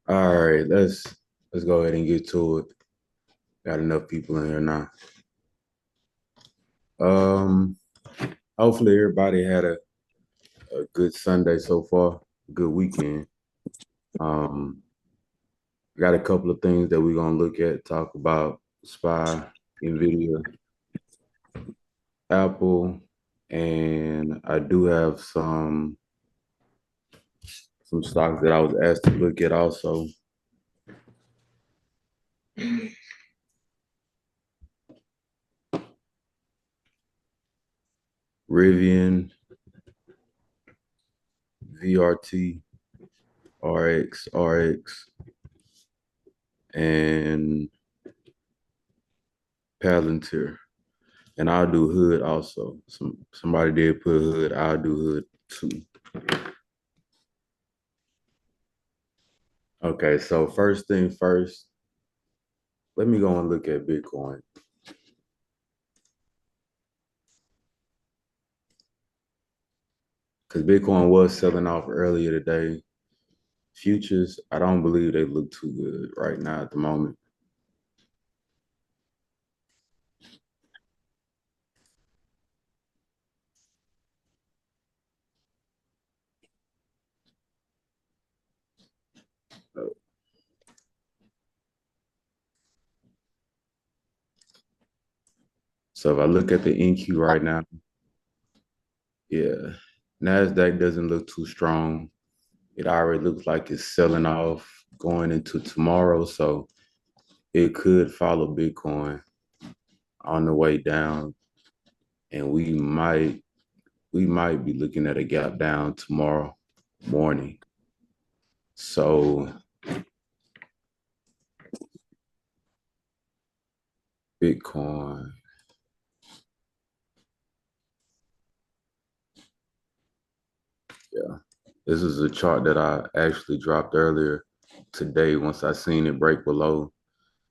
All right, let's go ahead and get to it. Got enough people in here now. Um, Hopefully everybody had a good Sunday so far, good weekend. Um, got a couple of things that we're gonna look at, talk about SPY, NVDA, Apple, and I do have some stocks that I was asked to look at also. Rivian, VRT, RX, and Palantir. And I'll do hood also. Somebody did put hood. I'll do hood too. Okay, so first thing first, let me go and look at Bitcoin. Because Bitcoin was selling off earlier today. Futures, I don't believe they look too good right now at the moment. So if I look at the NQ right now, yeah, NASDAQ doesn't look too strong. It already looks like it's selling off going into tomorrow. So it could follow Bitcoin on the way down. And we might be looking at a gap down tomorrow morning. So Bitcoin, yeah. This is a chart that I actually dropped earlier today once I seen it break below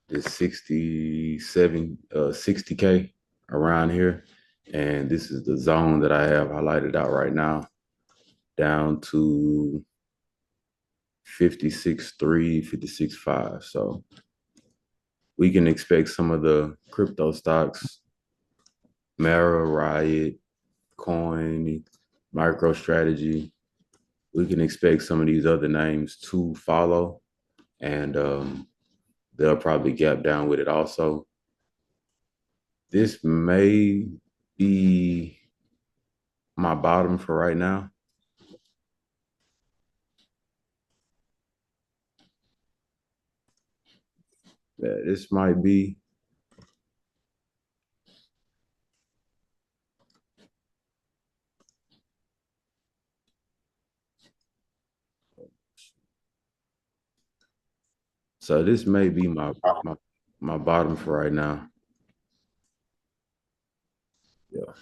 this 60K around here. And this is the zone that I have highlighted out right now, down to 56.3, 56.5. So we can expect some of the crypto stocks, Mara, Riot, Coin, MicroStrategy. We can expect some of these other names to follow, and they'll probably gap down with it also. This may be my bottom for right now. Yeah, this might be. So this may be my bottom for right now. Yeah.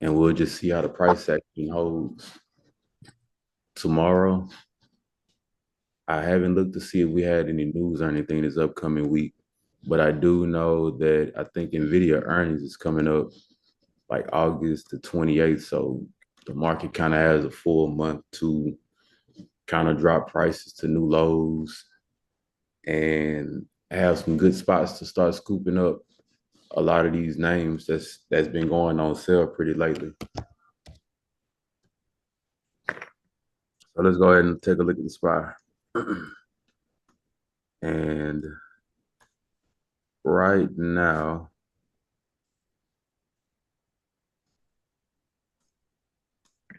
And we'll just see how the price action holds tomorrow. I haven't looked to see if we had any news or anything this upcoming week, but I do know that I think NVIDIA earnings is coming up like August the 28th. So the market kind of has a full month to kind of drop prices to new lows and have some good spots to start scooping up a lot of these names that's been going on sale pretty lately. So let's go ahead and take a look at the spot. And right now,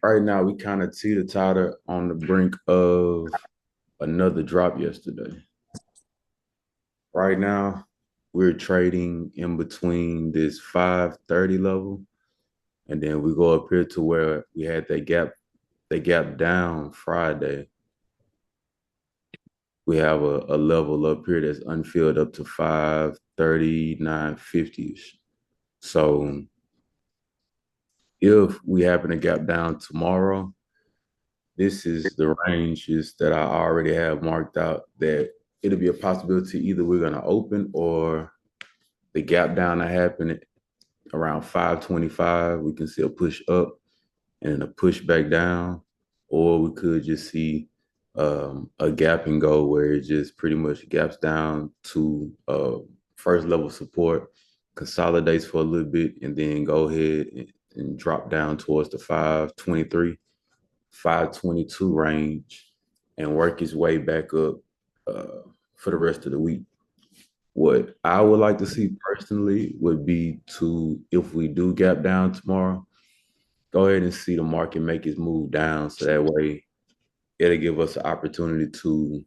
we kind of teeter-totter on the brink of another drop yesterday. Right now, we're trading in between this 530 level, and then we go up here to where we had that gap down Friday. We have a level up here that's unfilled up to 539.50ish. So if we happen to gap down tomorrow, this is the ranges that I already have marked out that it'll be a possibility either we're going to open or the gap down that happened around 525, we can see a push up and a push back down, or we could just see a gap and go where it just pretty much gaps down to first level support, consolidates for a little bit, and then go ahead and drop down towards the 523, 522 range and work its way back up uh, for the rest of the week. What I would like to see personally would be to, if we do gap down tomorrow, go ahead and see the market make its move down so that way it'll give us an opportunity to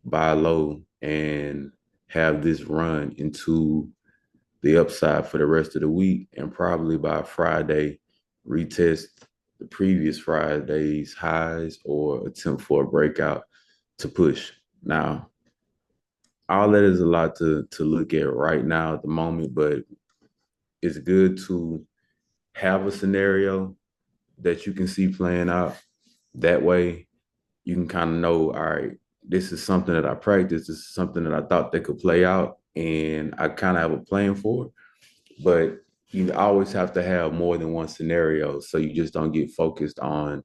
buy low and have this run into the upside for the rest of the week, and probably by Friday retest the previous Friday's highs or attempt for a breakout to push. Now, all that is a lot to look at right now at the moment, but it's good to have a scenario that you can see playing out. That way you can kind of know, all right, this is something that I practiced. This is something that I thought that could play out, and I kind of have a plan for it. But you always have to have more than one scenario so you just don't get focused on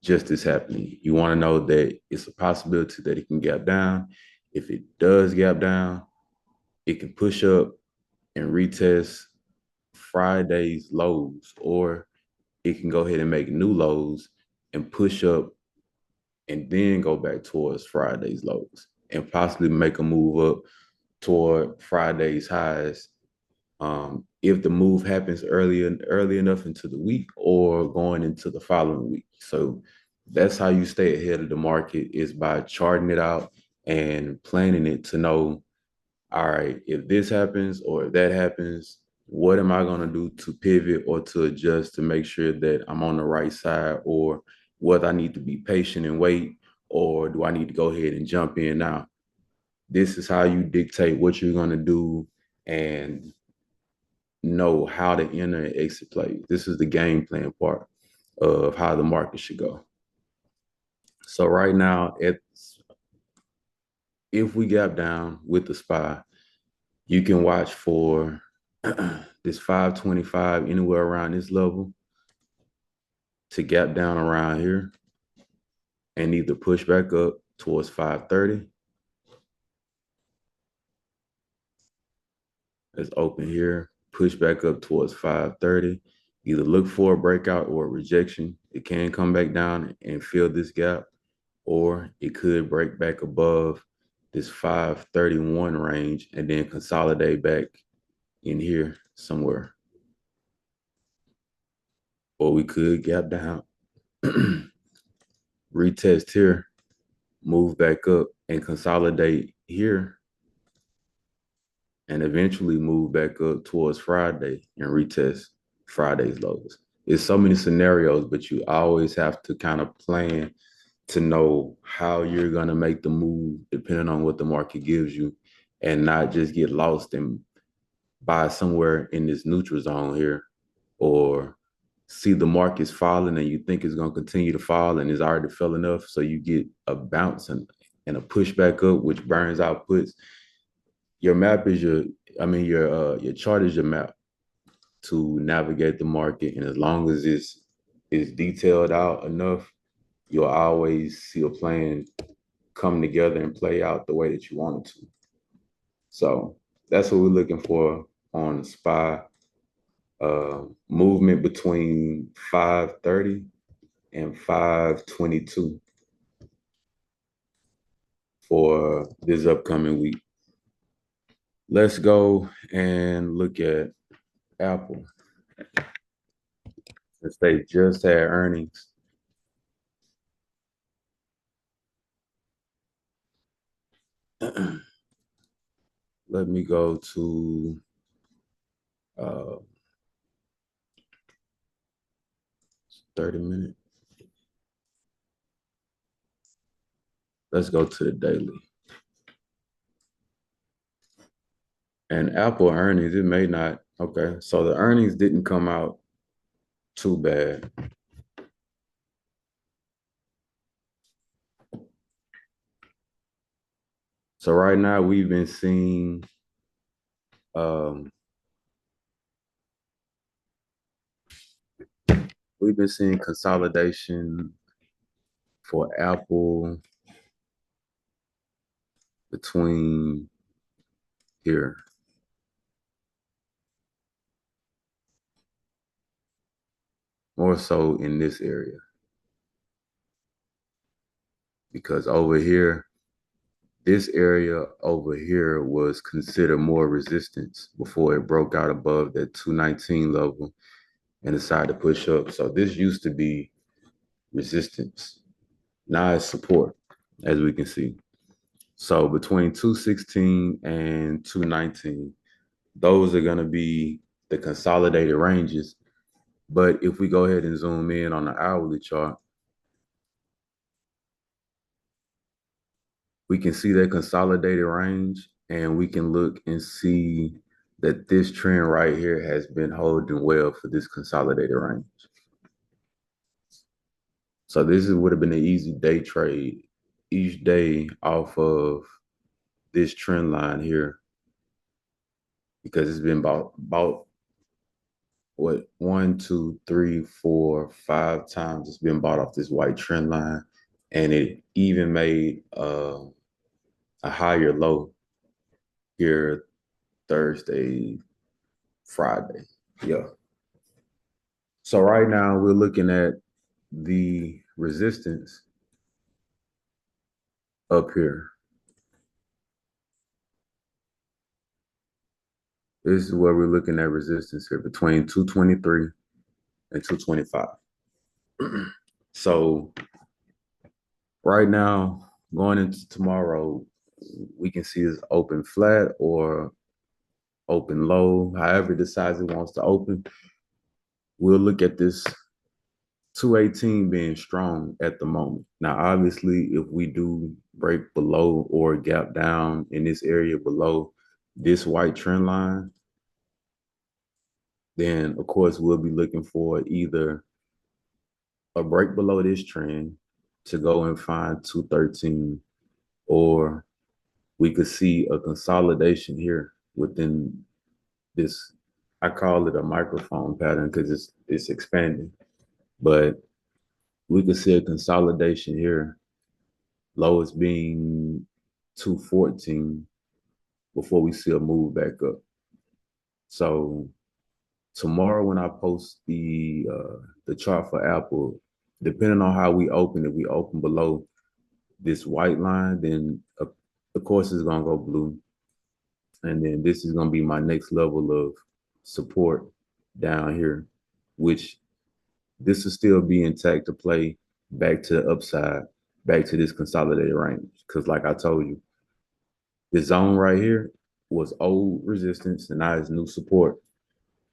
just this happening. You want to know that it's a possibility that it can gap down. If it does gap down, it can push up and retest Friday's lows, or it can go ahead and make new lows and push up and then go back towards Friday's lows and possibly make a move up toward Friday's highs. If the move happens early enough into the week or going into the following week. So that's how you stay ahead of the market, is by charting it out and planning it to know, all right, if this happens or if that happens, what am I going to do to pivot or to adjust to make sure that I'm on the right side, or whether I need to be patient and wait, or do I need to go ahead and jump in now? This is how you dictate what you're going to do and know how to enter and exit play. This is the game plan part of how the market should go. So right now, if we gap down with the SPY, you can watch for this 525 anywhere around this level to gap down around here and either push back up towards 530. Let's open here, push back up towards 530. Either look for a breakout or a rejection. It can come back down and fill this gap, or it could break back above this 531 range and then consolidate back in here somewhere. Or we could gap down, retest here, move back up and consolidate here, and eventually move back up towards Friday and retest Friday's lows. There's so many scenarios, but you always have to kind of plan to know how you're going to make the move depending on what the market gives you, and not just get lost and buy somewhere in this neutral zone here, or see the market's falling and you think it's going to continue to fall and it's already fell enough. So you get a bounce and a push back up, which burns out puts. Your map is your chart is your map to navigate the market. And as long as it's detailed out enough, you'll always see a plan come together and play out the way that you want it to. So that's what we're looking for on the SPY. Movement between 530 and 522 for this upcoming week. Let's go and look at Apple, since they just had earnings. Let me go to 30 minutes. Let's go to the daily. And Apple earnings, it may not. Okay, so the earnings didn't come out too bad. So right now we've been seeing consolidation for Apple between here. More so in this area. Because over here, this area over here was considered more resistance before it broke out above that 219 level and decided to push up. So this used to be resistance. Now it's support, as we can see. So between 216 and 219, those are going to be the consolidated ranges. But if we go ahead and zoom in on the hourly chart, we can see that consolidated range, and we can look and see that this trend right here has been holding well for this consolidated range. So this would have been an easy day trade each day off of this trend line here, because it's been about what, 1, 2, 3, 4, 5 times it's been bought off this white trend line, and it even made a higher low here Thursday, Friday. Yeah. So right now we're looking at the resistance up here. This is where we're looking at resistance here between 223 and 225. So right now, going into tomorrow, we can see this open flat or open low, however it decides it wants to open. We'll look at this 218 being strong at the moment. Now, obviously, if we do break below or gap down in this area below this white trend line, then of course we'll be looking for either a break below this trend to go and find 213, or we could see a consolidation here within this. I call it a microphone pattern because it's expanding, but we could see a consolidation here, lowest being 214, before we see a move back up. So tomorrow when I post the chart for Apple, depending on how we open, if we open below this white line, then of course it's gonna go blue, and then this is gonna be my next level of support down here, which this will still be intact to play back to the upside, back to this consolidated range. Because like I told you, this zone right here was old resistance and now it's new support.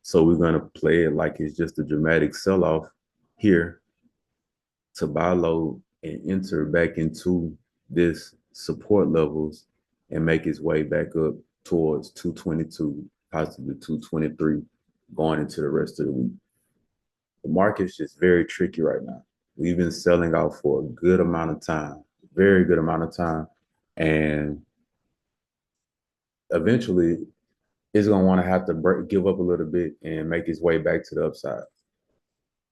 So we're gonna play it like it's just a dramatic sell-off here to buy low and enter back into this support levels and make its way back up towards 222, possibly 223, going into the rest of the week. The market's just very tricky right now. We've been selling out for a good amount of time, very good amount of time. And eventually it's going to want to have to give up a little bit and make its way back to the upside.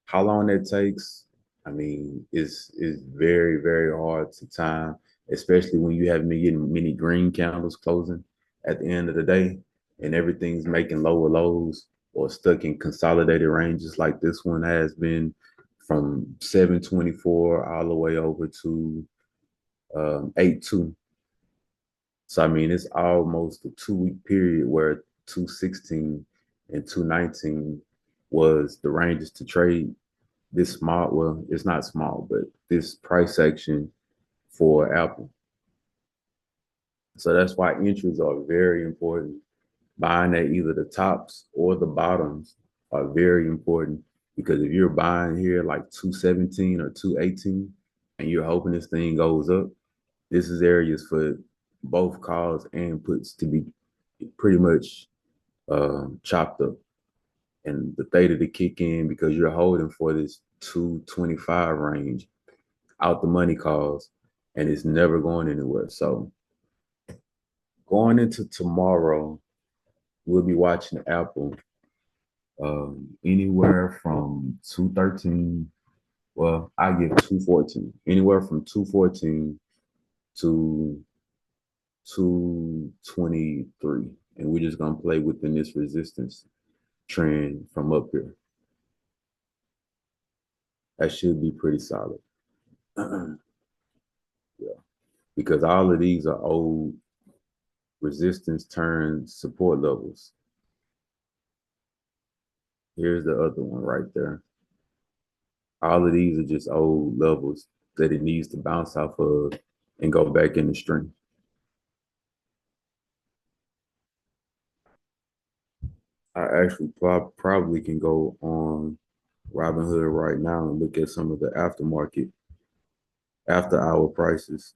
How long that takes, I mean, is very, very hard to time, especially when you have many green candles closing at the end of the day and everything's making lower lows or stuck in consolidated ranges like this one has been, from 724 all the way over to 82. So I mean, it's almost a 2-week period where 216 and 219 was the ranges to trade this small. Well, it's not small, but this price section for Apple. So that's why entries are very important. Buying at either the tops or the bottoms are very important, because if you're buying here like 217 or 218 and you're hoping this thing goes up, this is areas for both calls and puts to be pretty much chopped up, and the theta to kick in, because you're holding for this 225 range out the money calls, and it's never going anywhere. So going into tomorrow, we'll be watching Apple anywhere from 213. Well, I give 214, anywhere from 214 to 223. And we're just gonna play within this resistance trend from up here. That should be pretty solid. Yeah, because all of these are old resistance turn support levels. Here's the other one right there. All of these are just old levels that it needs to bounce off of and go back in the string. I actually probably can go on Robinhood right now and look at some of the aftermarket after hour prices.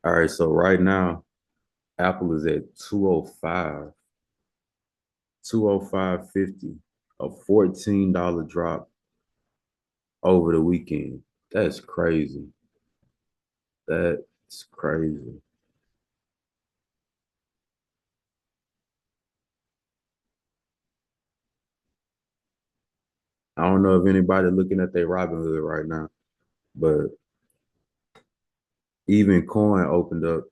All right, so right now, Apple is at 205, 205.50, a $14 drop over the weekend. That's crazy. That's crazy. I don't know if anybody looking at their Robinhood right now, but even coin opened up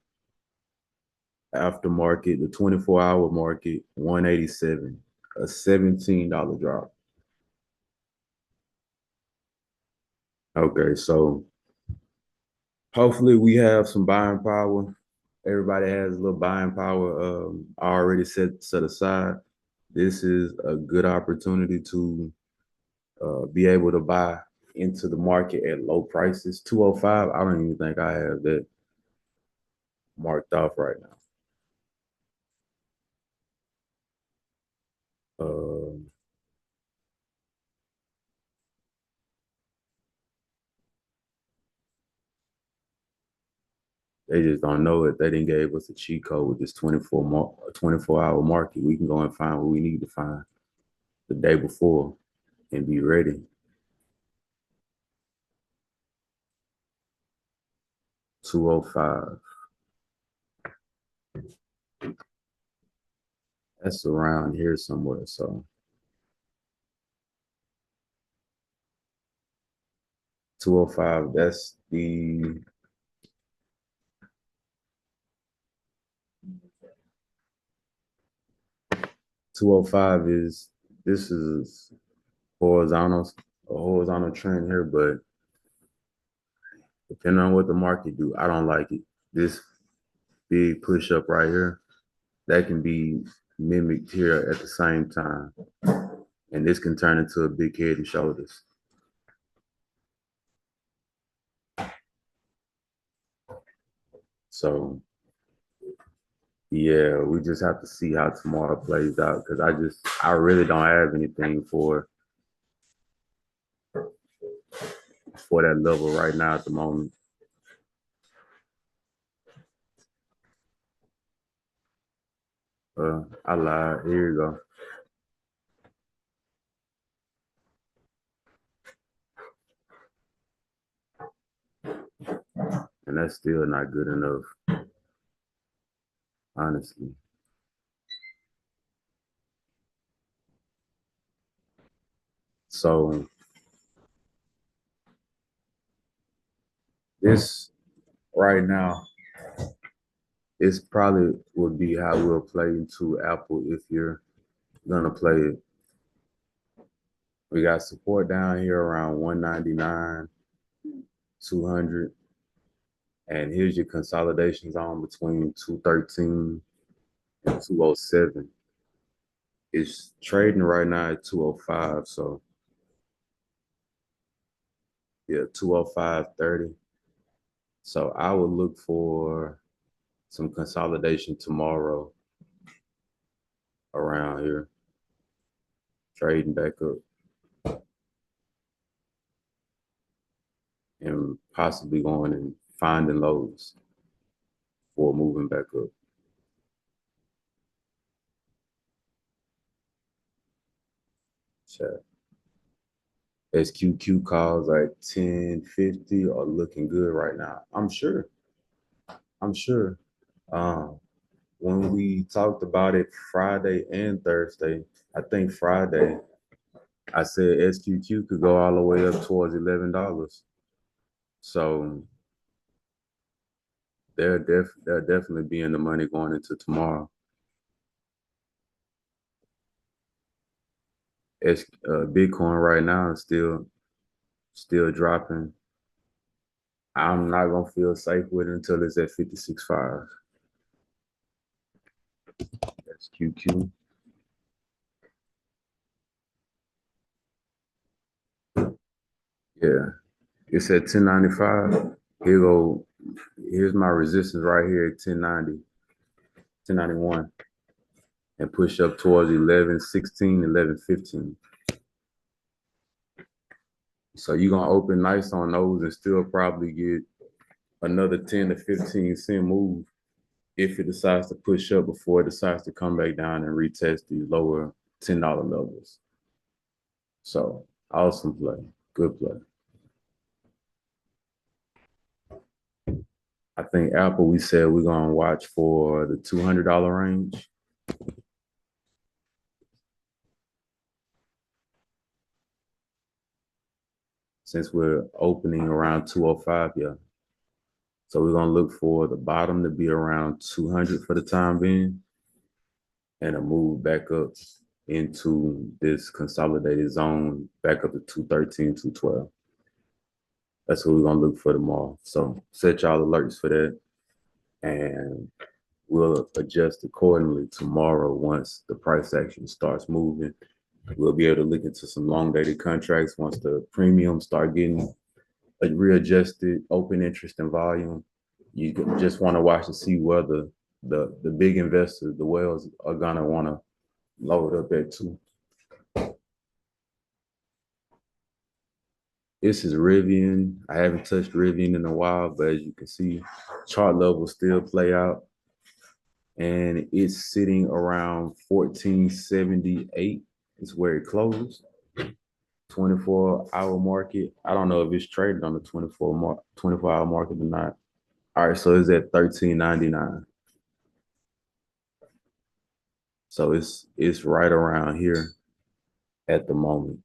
after market, the 24-hour market, 187, a $17 drop. Okay, so hopefully we have some buying power. Everybody has a little buying power already set aside. This is a good opportunity to be able to buy into the market at low prices. 205, I don't even think I have that marked off right now. Um, they just don't know it. They didn't give us a cheat code with this 24-hour market. We can go and find what we need to find the day before and be ready. 205. That's around here somewhere. So 205, that's the 205 is this is horizontal, a horizontal trend here, but depending on what the market do, I don't like it. This big push up right here, that can be mimicked here at the same time. And this can turn into a big head and shoulders. So yeah, we just have to see how tomorrow plays out because I really don't have anything for that level right now at the moment. I lied. Here you go. And that's still not good enough, honestly. So this right now, this probably would be how we'll play into Apple if you're gonna play it. We got support down here around 199, 200. And here's your consolidation zone between 213 and 207. It's trading right now at 205. So yeah, 205.30. So I would look for some consolidation tomorrow around here, trading back up and possibly going and finding lows for moving back up. Chat. SQQ calls like 1050 are looking good right now. I'm sure. I'm sure. Um, when we talked about it Friday and Thursday, I think Friday I said SQQ could go all the way up towards $11. So they'll definitely be in the money going into tomorrow. Bitcoin right now is still dropping. I'm not gonna feel safe with it until it's at 56.5. That's QQ. Yeah, it's at 1095. Here go. Here's my resistance right here at 1090, 1091, and push up towards 1116, 1115. So you're gonna open nice on those and still probably get another 10 to 15 cent move if it decides to push up before it decides to come back down and retest these lower $10 levels. So awesome play, good play. I think Apple, we said we're gonna watch for the $200 range. Since we're opening around 205, yeah. So we're gonna look for the bottom to be around 200 for the time being, and a move back up into this consolidated zone, back up to 213, 212. That's what we're gonna look for tomorrow. So set y'all alerts for that, and we'll adjust accordingly tomorrow once the price action starts moving. We'll be able to look into some long dated contracts once the premiums start getting readjusted, open interest and volume. You just want to watch to see whether the big investors, the whales, are gonna want to load up at too. This is Rivian. I haven't touched Rivian in a while, but as you can see, chart levels still play out, and it's sitting around 1478 is where it closed. 24-hour market. I don't know if it's traded on the 24-hour market or not. All right, so it's at 1399. So it's right around here at the moment.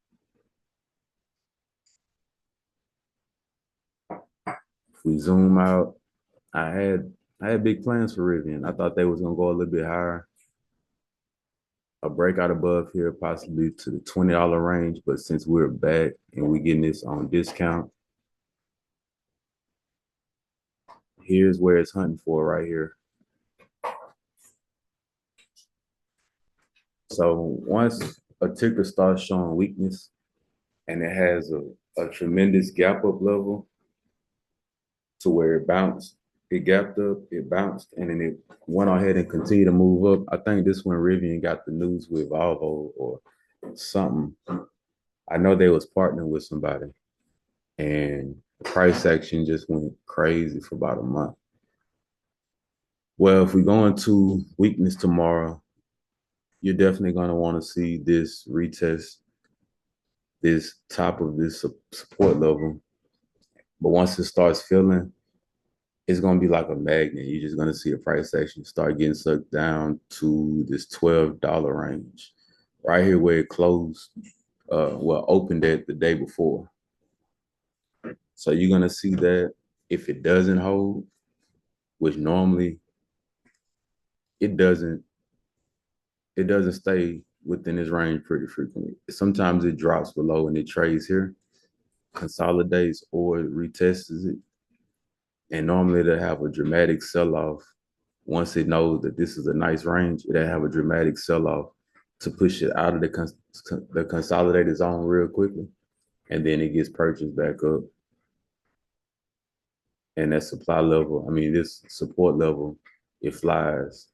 If we zoom out, I had big plans for Rivian. I thought they was gonna go a little bit higher. A breakout above here, possibly to the $20 range, but since we're back and we're getting this on discount, here's where it's hunting for right here. So once a ticker starts showing weakness and it has a tremendous gap up level to where it bounced, it gapped up, it bounced, and then it went ahead and continued to move up. I think this when Rivian got the news with Volvo or something. I know they was partnering with somebody, and the price action just went crazy for about a month. Well, if we go into weakness tomorrow, you're definitely going to want to see this retest this top of this support level. But once it starts filling, it's going to be like a magnet. You're just going to see a price action start getting sucked down to this $12 range. Right here where it closed, opened at the day before. So you're going to see that if it doesn't hold, which normally it doesn't stay within this range pretty frequently. Sometimes it drops below and it trades here, consolidates, or it retests it. And normally they'll have a dramatic sell-off. Once it knows that this is a nice range, it'll have a dramatic sell-off to push it out of the consolidated zone real quickly. And then it gets purchased back up. And that supply level, this support level, it flies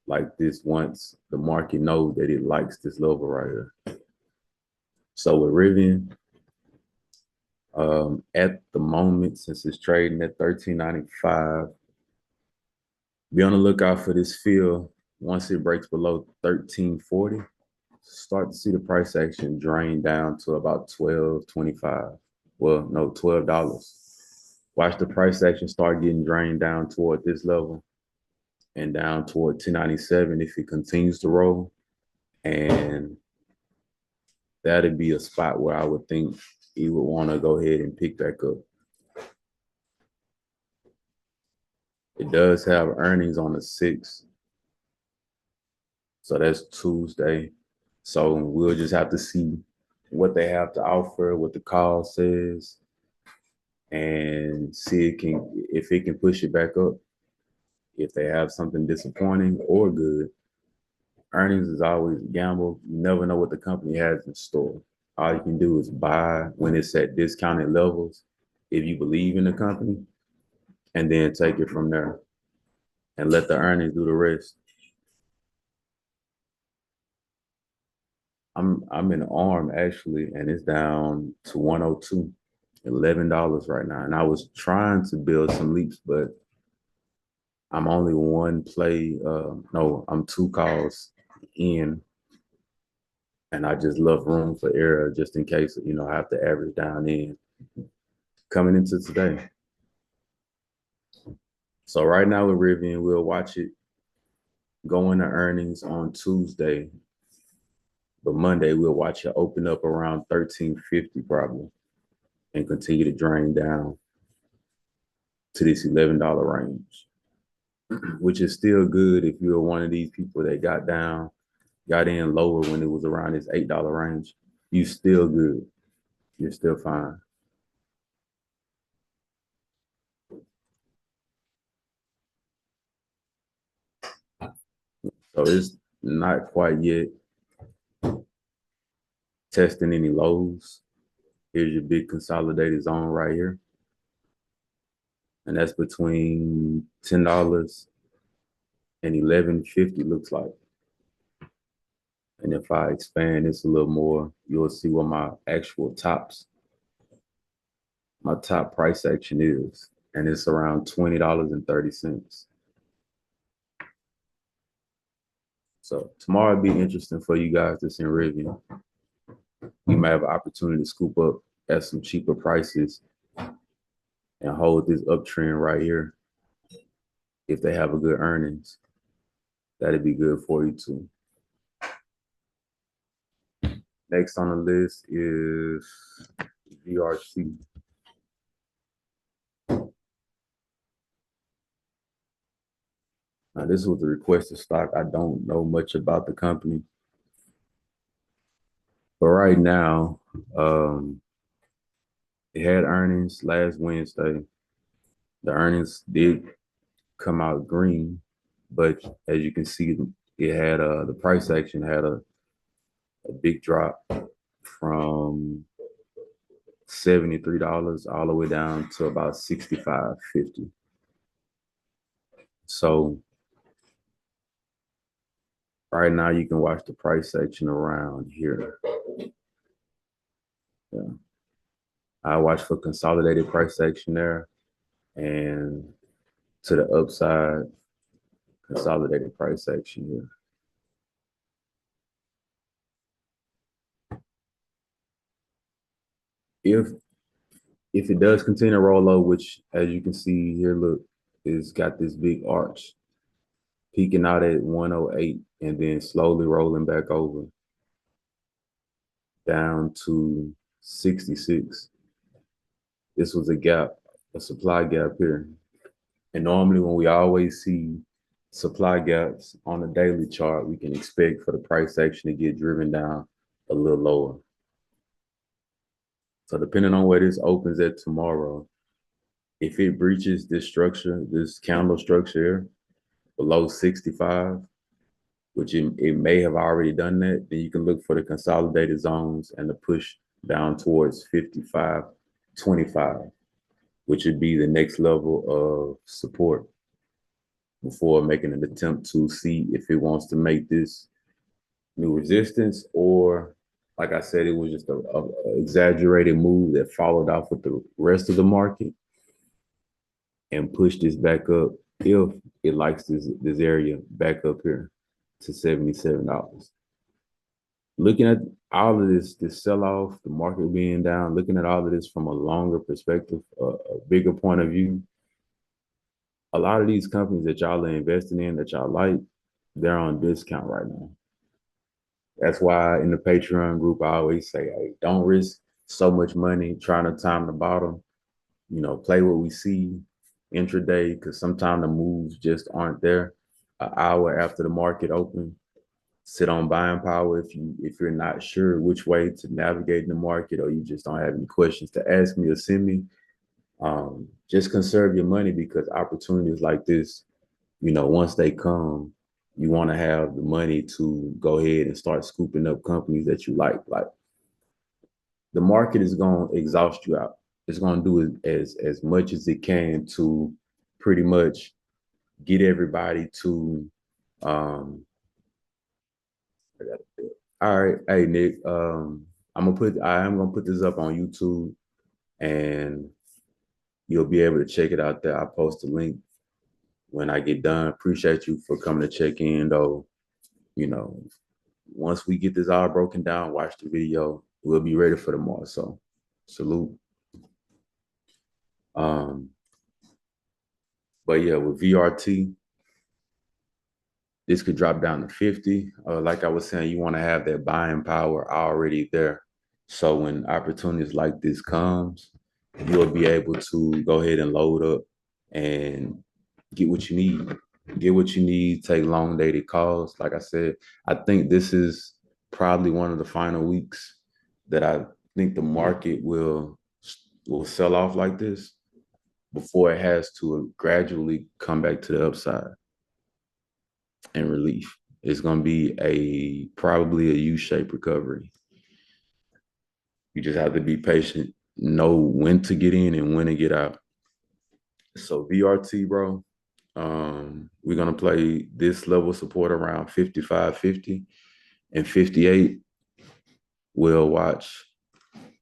like this once the market knows that it likes this level right here. So with Rivian, at the moment, since it's trading at 1395, be on the lookout for this fill. Once it breaks below 1340, start to see the price action drain down to about 12.25. Well, no, $12. Watch the price action start getting drained down toward this level and down toward 1097 if it continues to roll. And that'd be a spot where I would think you would want to go ahead and pick back up. It does have earnings on the 6th. So that's Tuesday. So we'll just have to see what they have to offer, what the call says, and see if it can push it back up. If they have something disappointing or good, earnings is always a gamble. You never know what the company has in store. All you can do is buy when it's at discounted levels if you believe in the company, and then take it from there and let the earnings do the rest. I'm in ARM actually, and it's down to 102, $11 right now. And I was trying to build some leaps, but I'm only one play. No, I'm 2 calls in, and I just love room for error just in case I have to average down in coming into today. So right now with Rivian, we'll watch it go into earnings on Tuesday, but Monday we'll watch it open up around 1350 probably, and continue to drain down to this $11 range, which is still good if you're one of these people that got in lower when it was around this $8 range. You still good. You're still fine. So it's not quite yet testing any lows. Here's your big consolidated zone right here. And that's between $10 and $11.50 looks like. And if I expand this a little more, you'll see what my actual my top price action is. And it's around $20.30. So tomorrow will be interesting for you guys that's in Rivian. You might have an opportunity to scoop up at some cheaper prices and hold this uptrend right here. If they have a good earnings, that'd be good for you too. Next on the list is VRC. Now, this was a requested stock. I don't know much about the company, but right now, it had earnings last Wednesday. The earnings did come out green, but as you can see, it had the price action had a big drop from $73 all the way down to about $65.50. So right now you can watch the price action around here. Yeah. I watch for consolidated price action there, and to the upside, consolidated price action here. If it does continue to roll over, which as you can see here, look, it's got this big arch peaking out at 108 and then slowly rolling back over down to 66. This was a gap, a supply gap here. And normally when we always see supply gaps on the daily chart, we can expect for the price action to get driven down a little lower. So depending on where this opens at tomorrow, if it breaches this structure, this candle structure here, below 65, which it may have already done that, then you can look for the consolidated zones and the push down towards 55.25, which would be the next level of support before making an attempt to see if it wants to make this new resistance, or like I said, it was just a exaggerated move that followed off with the rest of the market and pushed this back up if it likes this area back up here to $77. Looking at all of this sell-off, the market being down, looking at all of this from a longer perspective, a bigger point of view, a lot of these companies that y'all are investing in that y'all like, they're on discount right now. That's why in the Patreon group, I always say, hey, don't risk so much money trying to time the bottom. Play what we see intraday because sometimes the moves just aren't there. An hour after the market open, sit on buying power if you're not sure which way to navigate in the market or you just don't have any questions to ask me or send me. Just conserve your money because opportunities like this, once they come, you want to have the money to go ahead and start scooping up companies that you like. Like the market is going to exhaust you out. It's going to do as much as it can to pretty much get everybody to. All right, hey Nick, I am gonna put this up on YouTube, and you'll be able to check it out there. I'll post a link when I get done. Appreciate you for coming to check in, though. You know, once we get this all broken down, watch the video. We'll be ready for tomorrow. So, salute. Um, but yeah, with VRT, this could drop down to 50. Like I was saying, you want to have that buying power already there. So when opportunities like this comes, you'll be able to go ahead and load up and get what you need. Get what you need, take long dated calls. Like I said, I think this is probably one of the final weeks that I think the market will sell off like this before it has to gradually come back to the upside and relief. It's going to be probably a U-shaped recovery. You just have to be patient, know when to get in and when to get out. So VRT, bro, we're gonna play this level support around 55.50 and 58. We'll watch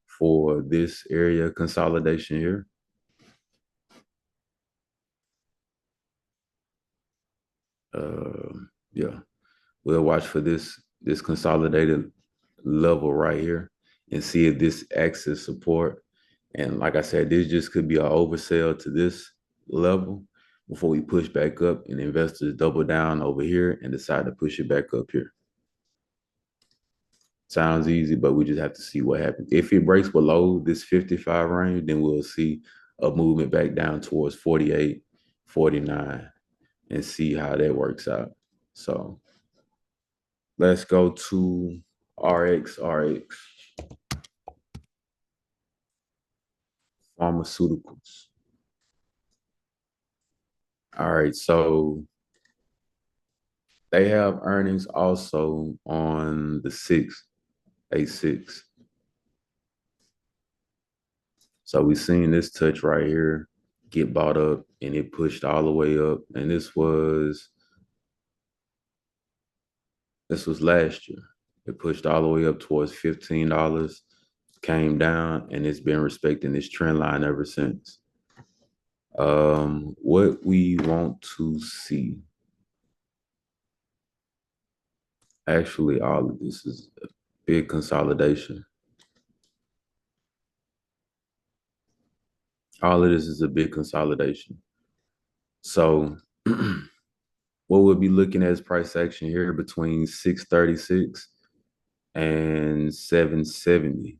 for this area consolidation here. Yeah, we'll watch for this consolidated level right here and see if this acts as support. And like I said, this just could be an oversell to this level before we push back up and investors double down over here and decide to push it back up here. Sounds easy, but we just have to see what happens. If it breaks below this 55 range, then we'll see a movement back down towards 48, 49, and see how that works out. So let's go to RX, pharmaceuticals. All right, so they have earnings also on the 6th, A6. So we've seen this touch right here get bought up and it pushed all the way up. And this was last year. It pushed all the way up towards $15, came down, and it's been respecting this trend line ever since. What we want to see, actually, all of this is a big consolidation. All of this is a big consolidation. So what we'll be looking at is price action here between 636 and 770.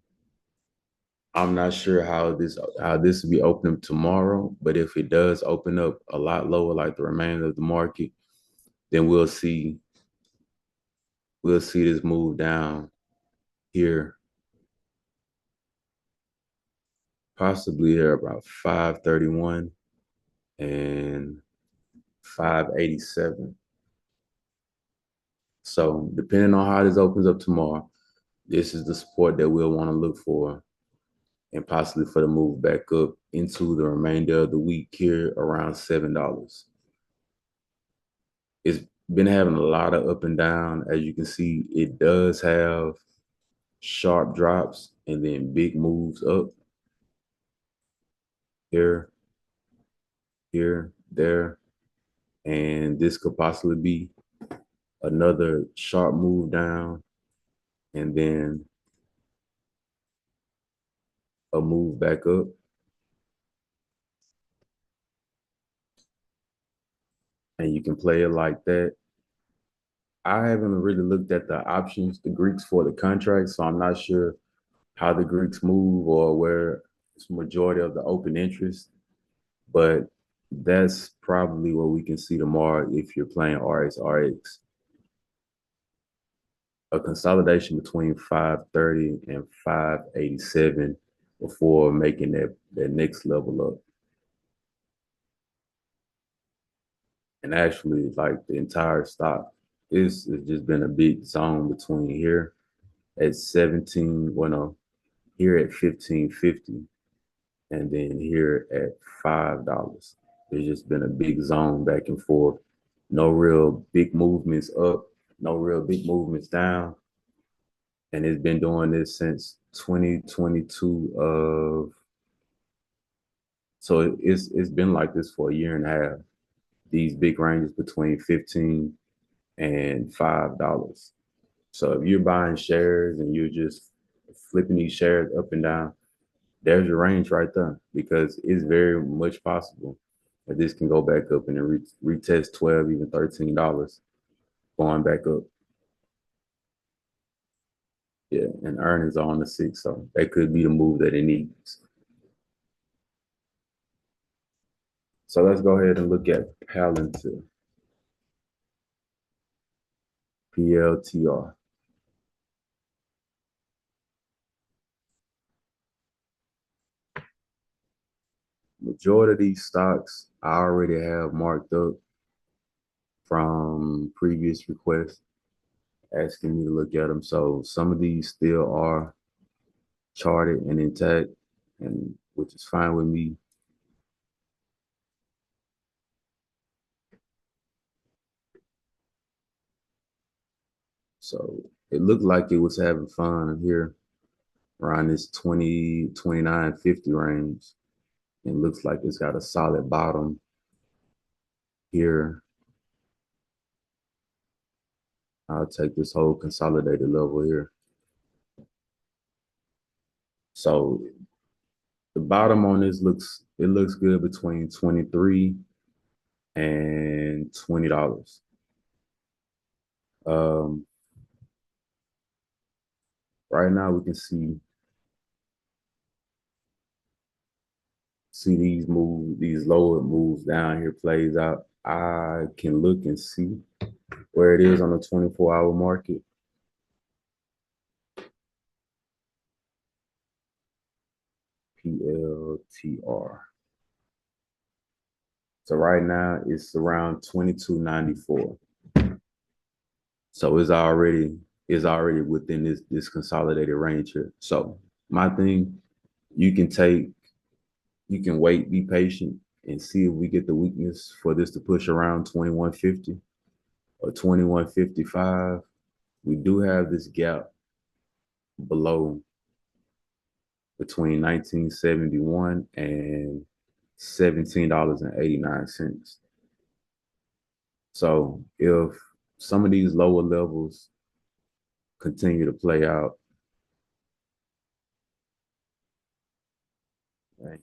I'm not sure how this will be opening tomorrow, but if it does open up a lot lower, like the remainder of the market, then we'll see this move down here, possibly here about 531 and 587. So depending on how this opens up tomorrow, this is the support that we'll want to look for and possibly for the move back up into the remainder of the week here around $7. It's been having a lot of up and down. As you can see, it does have sharp drops and then big moves up here, here, there. And this could possibly be another sharp move down and then a move back up. And you can play it like that. I haven't really looked at the options, the Greeks for the contract, so I'm not sure how the Greeks move or where it's majority of the open interest. But that's probably what we can see tomorrow if you're playing RX. A consolidation between 530 and 587 before making that next level up. And actually, like the entire stock, it's just been a big zone between here at 17, well, no, here at 15.50, and then here at $5. There's just been a big zone back and forth. No real big movements up, no real big movements down. And it's been doing this since 2022 so it's been like this for a year and a half. These big ranges between 15 and $5. So if you're buying shares and you're just flipping these shares up and down, there's your range right there, because it's very much possible that this can go back up and then retest 12, even $13 going back up. Yeah, and earnings are on the 6, so that could be the move that it needs. So let's go ahead and look at Palantir, PLTR. Majority of these stocks I already have marked up from previous requests asking me to look at them. So some of these still are charted and intact, and which is fine with me. So it looked like it was having fun here around this 20, 29.50 range. It looks like it's got a solid bottom here. I'll take this whole consolidated level here. So the bottom on this looks good between 23 and $20. Um, right now we can see these lower moves down here plays out. I can look and see where it is on the 24-hour market. PLTR. So right now it's around 22.94. So it's already within this consolidated range here. So my thing, you can wait, be patient, and see if we get the weakness for this to push around 21.50 or 21.55. We do have this gap below between 1971 and $17.89. So if some of these lower levels continue to play out, right,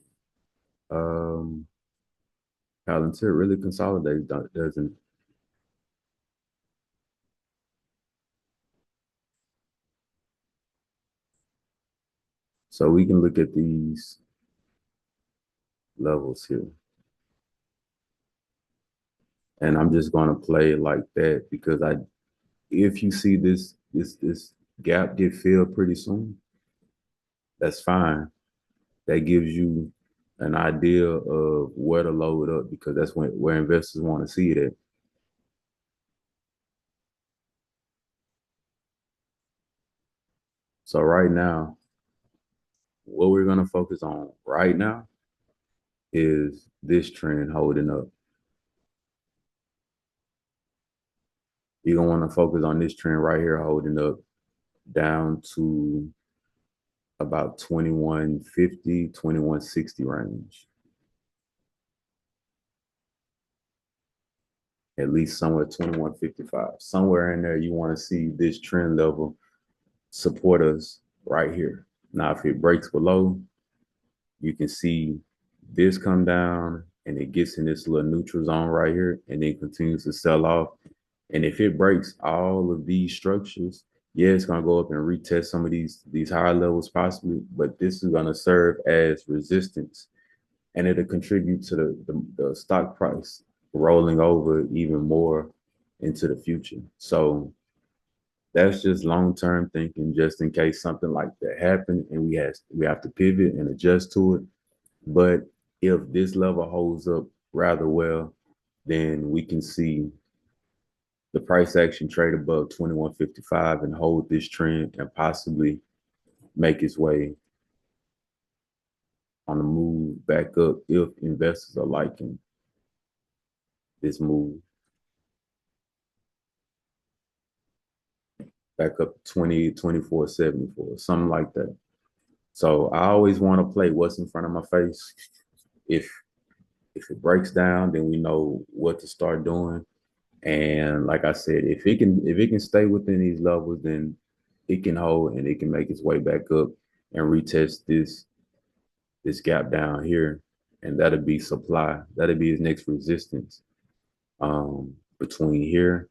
Palantir really consolidates, doesn't it? So we can look at these levels here. And I'm just going to play it like that because if you see this gap get filled pretty soon, that's fine. That gives you an idea of where to load up, because that's where investors want to see it at. So right now, what we're going to focus on right now is this trend holding up. You're going to want to focus on this trend right here holding up down to about 21.50, 21.60 range. At least somewhere 21.55. Somewhere in there, you want to see this trend level support us right here. Now, if it breaks below, you can see this come down and it gets in this little neutral zone right here and then continues to sell off. And if it breaks all of these structures, yeah, it's gonna go up and retest some of these higher levels possibly, but this is gonna serve as resistance, and it'll contribute to the stock price rolling over even more into the future. So that's just long-term thinking, just in case something like that happened and we have to pivot and adjust to it. But if this level holds up rather well, then we can see the price action trade above 21.55 and hold this trend and possibly make its way on the move back up if investors are liking this move back up 20, 24.74, something like that. So I always want to play what's in front of my face. If if it breaks down, then we know what to start doing. And like I said, if it can stay within these levels, then it can hold and it can make its way back up and retest this gap down here, and that'll be supply. That'll be his next resistance between here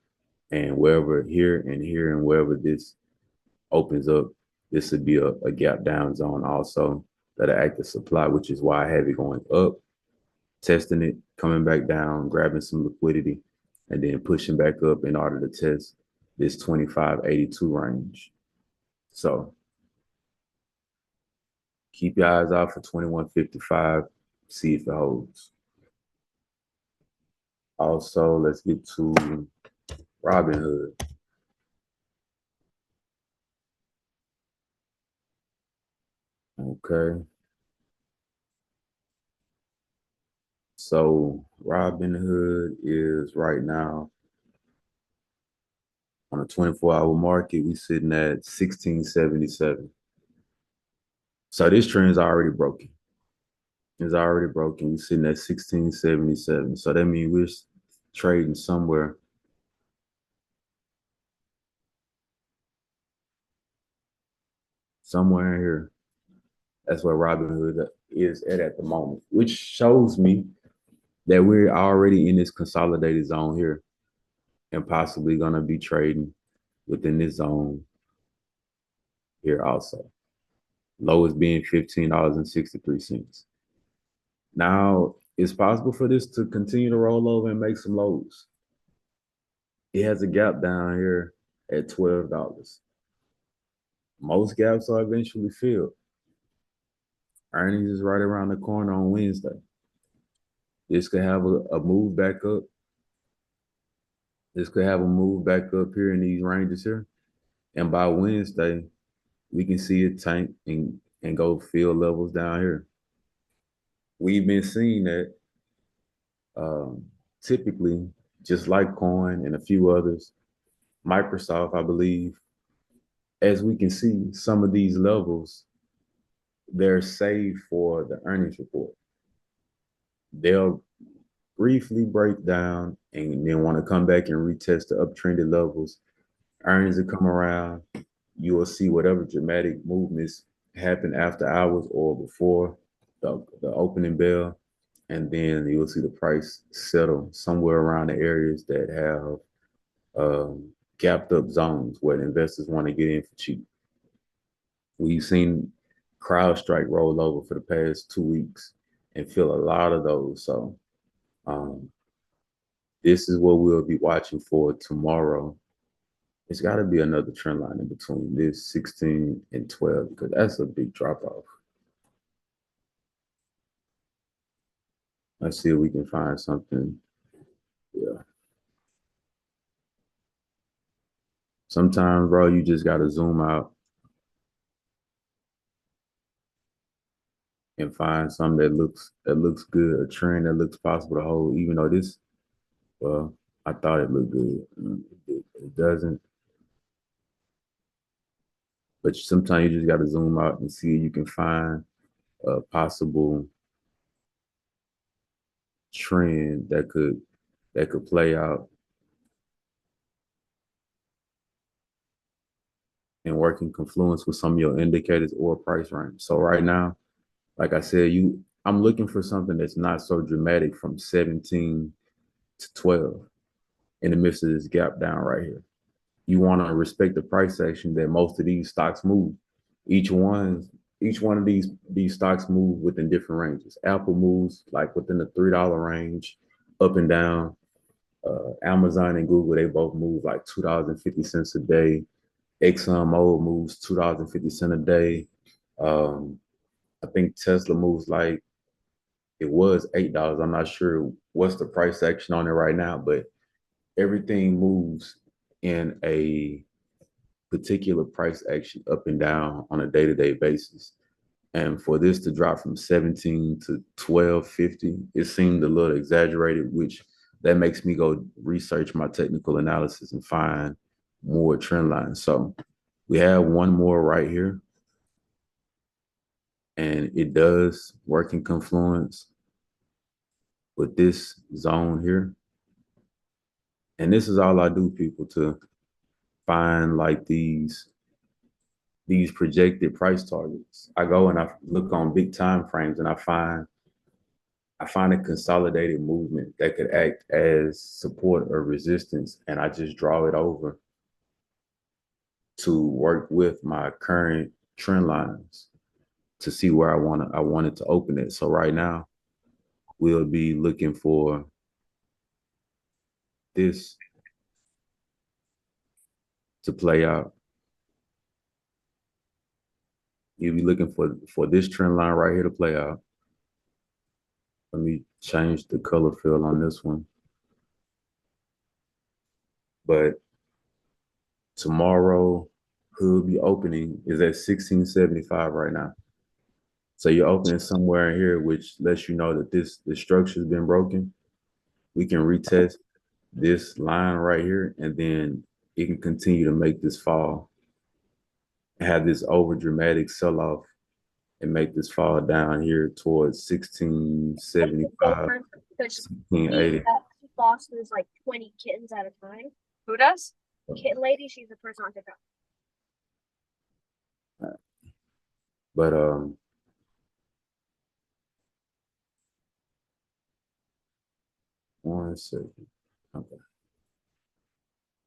and wherever here and wherever this opens up. This would be a gap down zone also that'll act as supply, which is why I have it going up, testing it, coming back down, grabbing some liquidity, and then pushing back up in order to test this 25.82 range. So keep your eyes out for 21.55, see if it holds. Also, let's get to Robinhood. Okay. So Robinhood is right now on a 24-hour market. We sitting at 1677. So this trend is already broken. It's already broken. We sitting at 1677. So that means we're trading somewhere in here. That's where Robinhood is at the moment, which shows me that we're already in this consolidated zone here and possibly going to be trading within this zone here also. Lowest being $15.63. Now, it's possible for this to continue to roll over and make some lows. It has a gap down here at $12. Most gaps are eventually filled. Earnings is right around the corner on Wednesday. This could have a move back up. This could have a move back up here in these ranges here. And by Wednesday, we can see it tank and go fill levels down here. We've been seeing that um, typically, just like Coin and a few others, Microsoft, I believe, as we can see, some of these levels, they're saved for the earnings report. They'll briefly break down and then want to come back and retest the uptrended levels. Earnings will come around. You will see whatever dramatic movements happen after hours or before the opening bell. And then you'll see the price settle somewhere around the areas that have gapped up zones where the investors want to get in for cheap. We've seen CrowdStrike roll over for the past 2 weeks and fill a lot of those. So um, this is what we'll be watching for tomorrow. It's got to be another trend line in between this 16 and 12 because that's a big drop off. Let's see if we can find something. Yeah. Sometimes, bro, you just got to zoom out and find something that looks good, a trend that looks possible to hold. Even though this, well, I thought it looked good. It doesn't. But sometimes you just got to zoom out and see if you can find a possible trend that could play out and work in confluence with some of your indicators or price range. So right now, like I said, I'm looking for something that's not so dramatic from 17 to 12. in the midst of this gap down right here. You want to respect the price action that most of these stocks move. Each one, each one of these stocks move within different ranges. Apple moves like within the $3 range, up and down. Amazon and Google, they both move like $2.50 a day. ExxonMobil moves $2.50 a day. I think Tesla moves like it was $8. I'm not sure what's the price action on it right now, but everything moves in a particular price action up and down on a day-to-day basis. And for this to drop from 17 to 12.50, it seemed a little exaggerated, which that makes me go research my technical analysis and find more trend lines. So we have one more right here, and it does work in confluence with this zone here. And this is all I do, people, to find like these projected price targets. I go and I look on big time frames and I find a consolidated movement that could act as support or resistance, and I just draw it over to work with my current trend lines to see where I wanted to open it. So right now we'll be looking for this to play out. You'll be looking for this trend line right here to play out. Let me change the color fill on this one. But tomorrow, hood be opening is at 1675 right now. So you're opening somewhere in here, which lets you know that the structure's been broken. We can retest this line right here, and then it can continue to make this fall, have this over dramatic sell off, and make this fall down here towards 1675, 1680. Fosters like 20 kittens at a time. Who does? Kitten lady, she's the person on TikTok. But one second. Okay.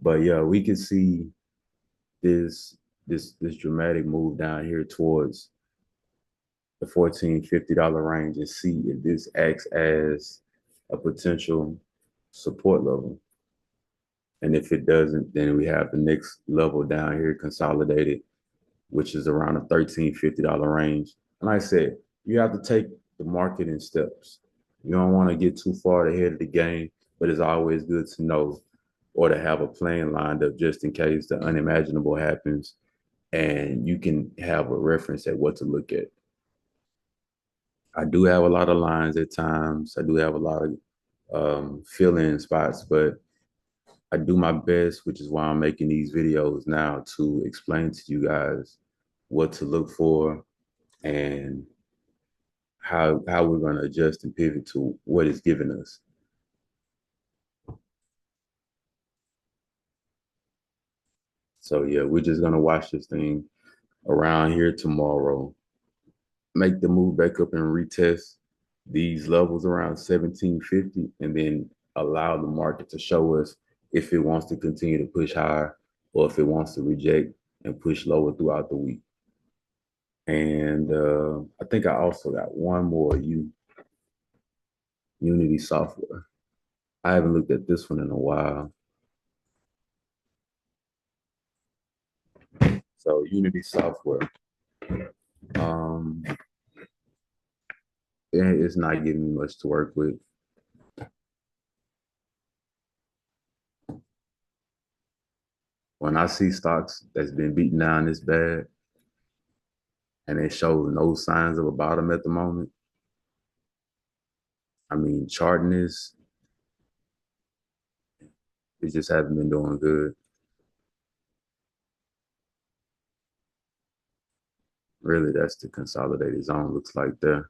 But yeah, we can see this dramatic move down here towards the $14.50 range and see if this acts as a potential support level. And if it doesn't, then we have the next level down here consolidated, which is around the $13.50 range. And like I said, you have to take the market in steps. You don't want to get too far ahead of the game, but it's always good to know or to have a plan lined up just in case the unimaginable happens, and you can have a reference at what to look at. I do have a lot of lines at times. I do have a lot of fill-in spots, but I do my best, which is why I'm making these videos now, to explain to you guys what to look for and how we're going to adjust and pivot to what it's giving us. So yeah, we're just going to watch this thing around here tomorrow, make the move back up and retest these levels around 1750, and then allow the market to show us if it wants to continue to push higher or if it wants to reject and push lower throughout the week. And I think I also got one more Unity software. I haven't looked at this one in a while. So Unity software. It's not giving me much to work with. When I see stocks that's been beaten down this bad and it shows no signs of a bottom at the moment, I mean, charting this, it just hasn't been doing good. Really, that's the consolidated zone looks like there.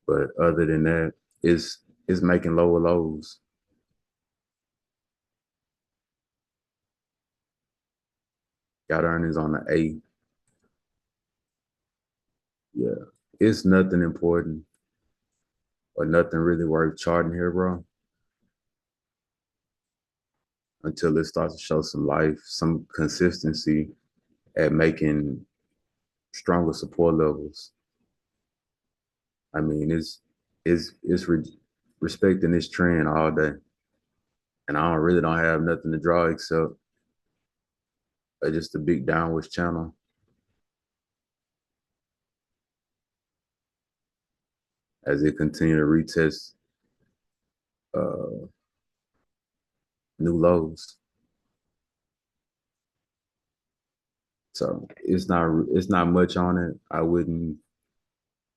But other than that, it's making lower lows. Got earnings on the A. Yeah, it's nothing important or nothing really worth charting here, bro. until it starts to show some life, some consistency at making stronger support levels. I mean, it's respecting this trend all day, and I really don't have nothing to draw except just a big downwards channel. As it continue to retest new lows. So it's not much on it. I wouldn't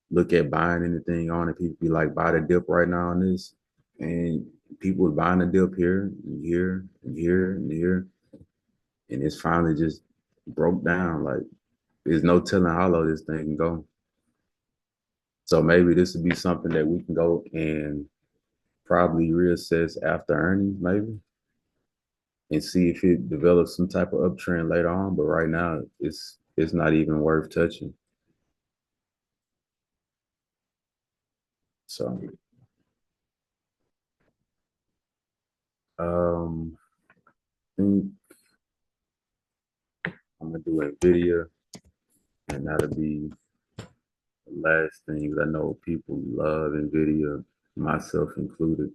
look at buying anything on it. People be like, buy the dip right now on this. And people are buying the dip here and here and here and here. And it's finally just broke down. Like there's no telling how low this thing can go. So maybe this would be something that we can go and probably reassess after earnings, maybe, and see if it develops some type of uptrend later on. But right now, it's not even worth touching. So, I think I'm gonna do NVDA, and that'll be the last thing. I know people love NVIDIA, myself included.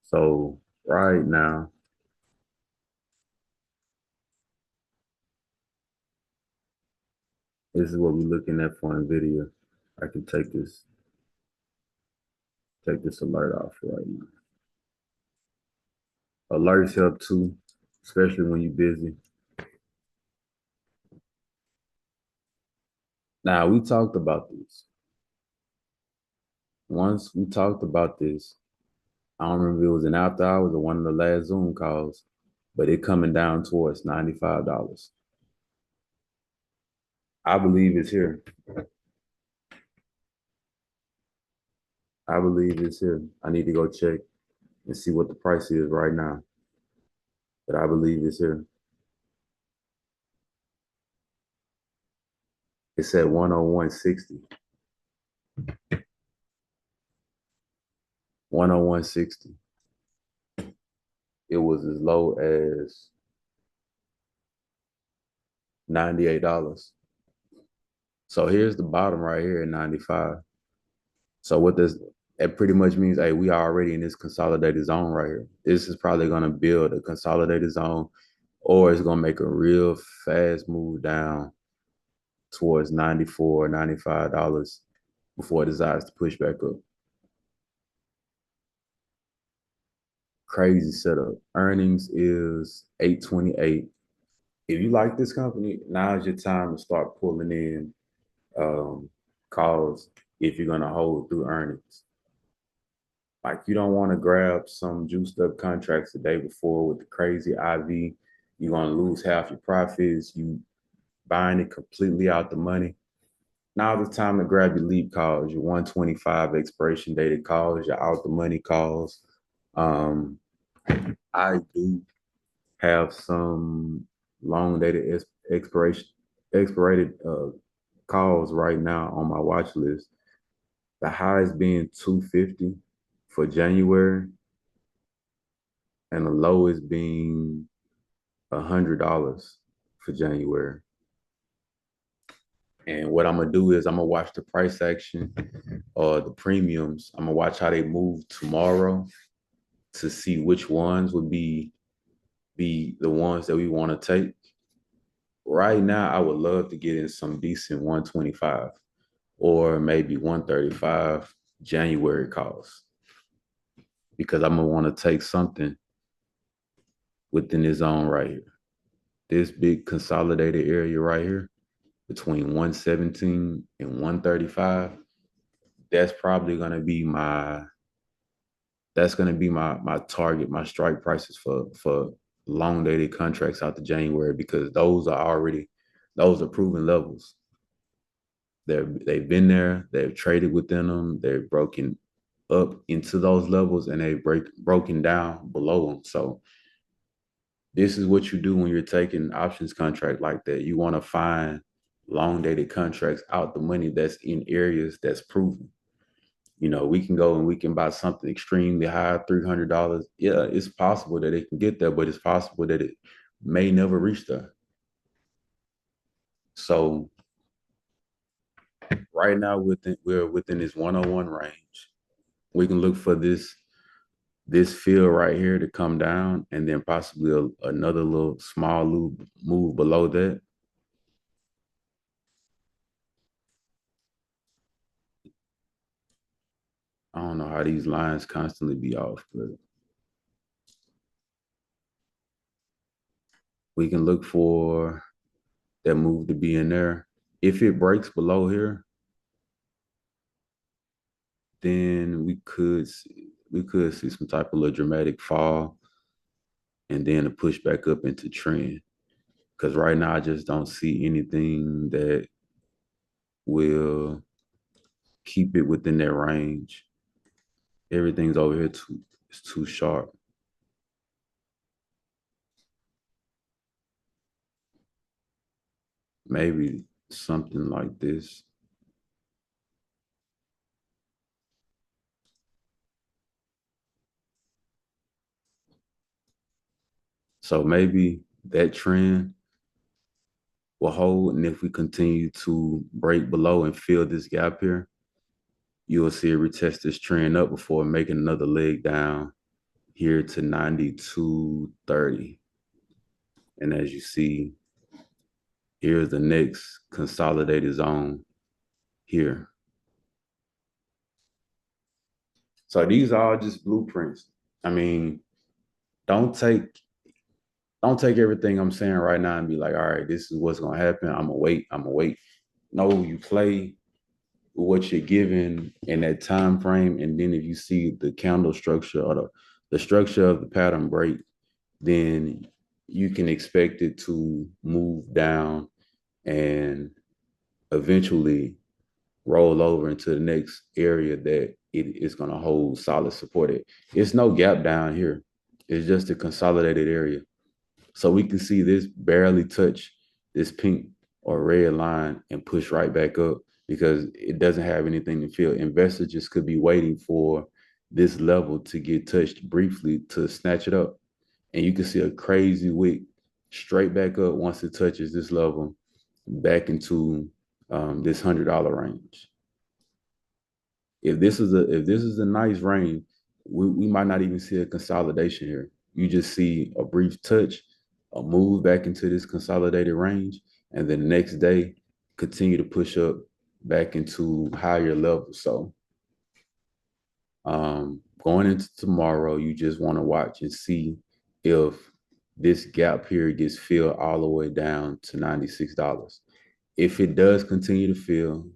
So right now, this is what we're looking at for NVIDIA. I can take this alert off right now. Alerts help too, especially when you're busy. Now we talked about this. Once we talked about this, I don't remember if it was an after hours or one of the last Zoom calls, but it coming down towards $95. I believe it's here. I believe it's here. I need to go check and see what the price is right now. But I believe it's here. It's at 101.60. 101.60. It was as low as $98. So here's the bottom right here at 95. So what does that pretty much means? Hey, we are already in this consolidated zone right here. This is probably going to build a consolidated zone, or it's going to make a real fast move down towards $94, $95 before it decides to push back up. Crazy setup. Earnings is 828. If you like this company, now's your time to start pulling in calls if you're gonna hold through earnings. Like you don't want to grab some juiced up contracts the day before with the crazy IV. You're gonna lose half your profits. You buying it completely out the money. Now's the time to grab your leap calls, your 125 expiration dated calls, your out the money calls. I do have some long dated expirated calls right now on my watch list. The highest being 250 for January, and the lowest being $100 for January. And what I'm gonna do is I'm gonna watch the price action or the premiums. I'm gonna watch how they move tomorrow to see which ones would be the ones that we want to take. Right now, I would love to get in some decent 125 or maybe 135 January calls because I'm gonna want to take something within this zone right here. This big consolidated area right here between 117 and 135. That's probably gonna be my target, my strike prices for long dated contracts out to January because those are proven levels. They've been there, they've traded within them, they've broken up into those levels and they've broken down below them. So this is what you do when you're taking options contract like that. You want to find long dated contracts out the money that's in areas that's proven. You know, we can go and we can buy something extremely high, $300. Yeah, it's possible that it can get there, but it's possible that it may never reach there. So right now we're within this 101 range. We can look for this field right here to come down, and then possibly another little small move below that. I don't know how these lines constantly be off, but we can look for that move to be in there. If it breaks below here, then we could see some type of little dramatic fall, and then a push back up into trend. Because right now I just don't see anything that will keep it within that range. Everything's over here it's too sharp. Maybe something like this. So maybe that trend will hold. And if we continue to break below and fill this gap here, you'll see it retest this trend up before making another leg down here to 92.30. And as you see, here's the next consolidated zone here. So these are all just blueprints. I mean, don't take don't take everything I'm saying right now and be like, all right, this is what's gonna happen. I'm gonna wait. No, you play what you're given in that time frame, and then if you see the candle structure or the structure of the pattern break, then you can expect it to move down and eventually roll over into the next area that it is going to hold solid support at. It's no gap down here. It's just a consolidated area. So we can see this barely touch this pink or red line and push right back up because it doesn't have anything to feel. Investors just could be waiting for this level to get touched briefly to snatch it up. And you can see a crazy wick straight back up once it touches this level back into this $100 range. If this is a nice range, we might not even see a consolidation here. You just see a brief touch, a move back into this consolidated range, and then the next day continue to push up back into higher levels. So going into tomorrow, you just want to watch and see if this gap here gets filled all the way down to $96. If it does continue to fill,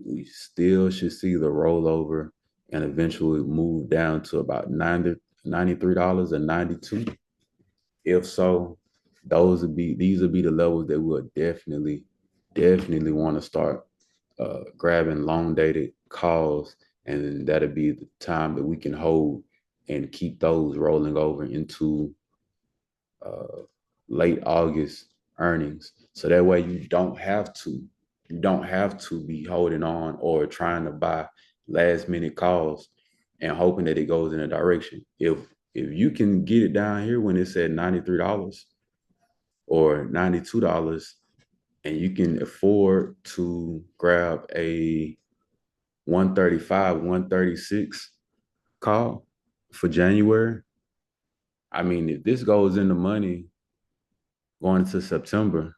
we still should see the rollover and eventually move down to about $93 and 92. If so, these would be the levels that we'll definitely want to start grabbing long dated calls, and that'll be the time that we can hold and keep those rolling over into uh, late August earnings. So that way you don't have to be holding on or trying to buy last minute calls and hoping that it goes in a direction. If you can get it down here when it's at $93 or $92 and you can afford to grab a 135, 136 call for January, I mean, if this goes in the money going into September,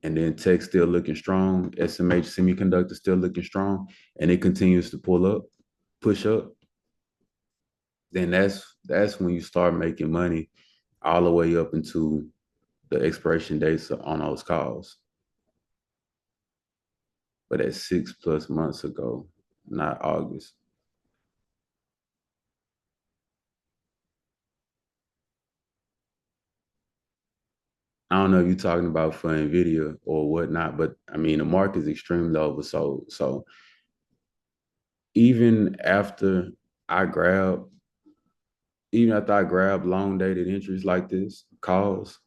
and then tech still looking strong, SMH semiconductor still looking strong, and it continues to push up, then that's when you start making money all the way up into the expiration dates on those calls. But at 6+ months ago, not August. I don't know if you're talking about for NVIDIA or whatnot, but I mean the market is extremely oversold. So even after I grab, even after I grab long dated entries like this, calls,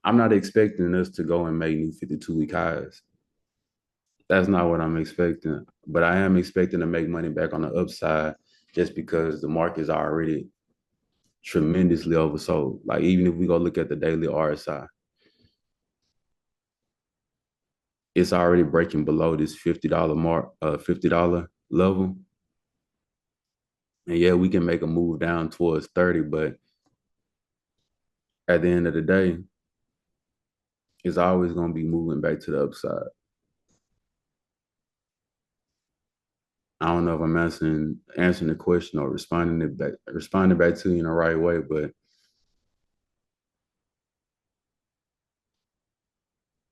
I'm not expecting us to go and make new 52-week highs. That's not what I'm expecting, but I am expecting to make money back on the upside just because the market is already tremendously oversold. Like even if we go look at the daily RSI, it's already breaking below this $50 mark, $50 level. And yeah, we can make a move down towards 30, but at the end of the day, it's always going to be moving back to the upside. I don't know if I'm answering the question or responding back to you in the right way,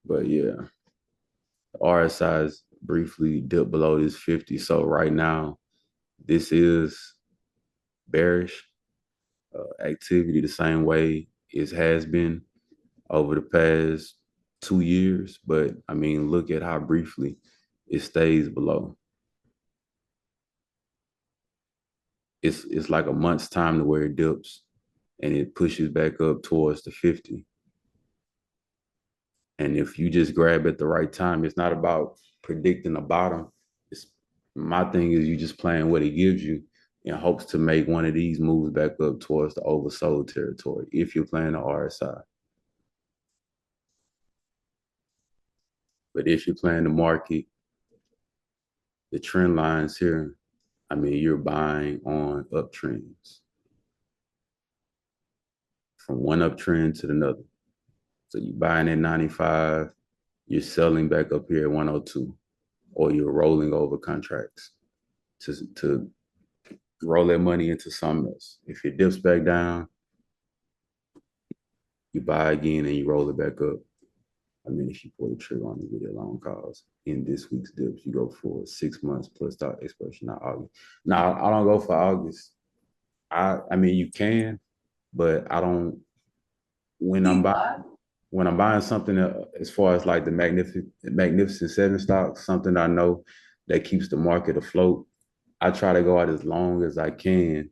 but yeah, RSI's briefly dipped below this 50. So right now, this is bearish activity the same way it has been over the past 2 years. But I mean, look at how briefly it stays below. It's like a month's time to where it dips and it pushes back up towards the 50. And if you just grab at the right time, it's not about predicting the bottom. It's my thing is you just playing what it gives you in hopes to make one of these moves back up towards the oversold territory if you're playing the RSI. But if you're playing the market, the trend lines here, I mean, you're buying on uptrends from one uptrend to another. So you're buying at 95, you're selling back up here at 102, or you're rolling over contracts to roll that money into something else. If it dips back down, you buy again and you roll it back up. I mean, if you pull the trigger on the video long calls in this week's dips, you go for 6 months plus stock expiration, not August. Now, I don't go for August. I mean, you can, but I don't. When I'm buying something as far as like the magnificent seven stocks, something I know that keeps the market afloat, I try to go out as long as I can,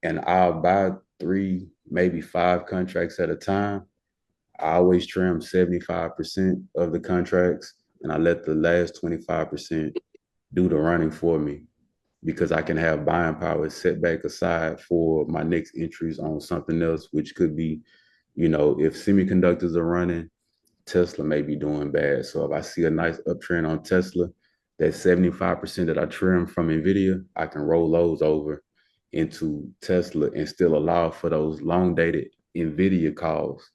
and I'll buy 3, maybe 5 contracts at a time. I always trim 75% of the contracts, and I let the last 25% do the running for me because I can have buying power set back aside for my next entries on something else, which could be, if semiconductors are running, Tesla may be doing bad. So if I see a nice uptrend on Tesla, that 75% that I trim from NVIDIA, I can roll those over into Tesla and still allow for those long dated NVIDIA calls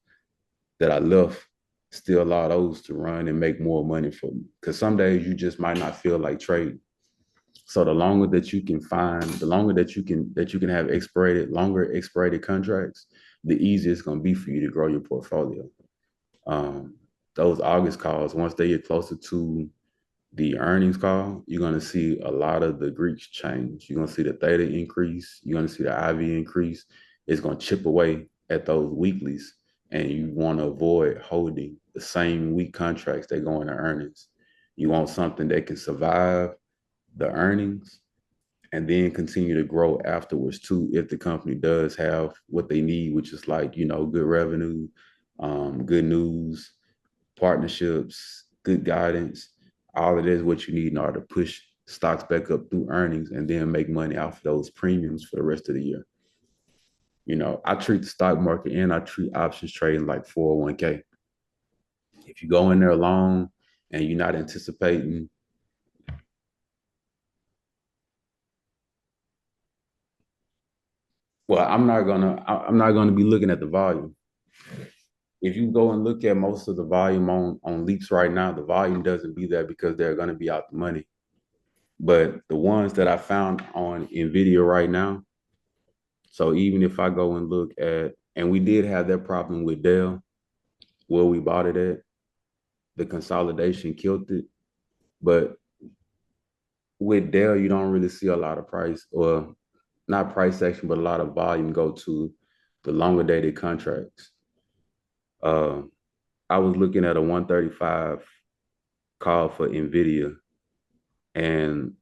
that I left, still allow those to run and make more money for me. Because some days you just might not feel like trading. So the longer that you can find, the longer that you can have longer expirated contracts, the easier it's gonna be for you to grow your portfolio. Those August calls, once they get closer to the earnings call, you're going to see a lot of the Greeks change. You're going to see the theta increase. You're going to see the IV increase. It's going to chip away at those weeklies. And you want to avoid holding the same week contracts that go into earnings. You want something that can survive the earnings and then continue to grow afterwards too, if the company does have what they need, which is like, good revenue, good news, partnerships, good guidance. All of it is what you need in order to push stocks back up through earnings and then make money off of those premiums for the rest of the year. I treat the stock market and I treat options trading like 401k. If you go in there long and you're not anticipating, well, I'm not gonna be looking at the volume. If you go and look at most of the volume on leaps right now, the volume doesn't be there because they're gonna be out the money. But the ones that I found on NVIDIA right now, so even if I go and look at, and we did have that problem with Dell, where we bought it at, the consolidation killed it. But with Dell, you don't really see a lot of price, or not price action, but a lot of volume go to the longer dated contracts. Uh, I was looking at a 135 call for NVIDIA, and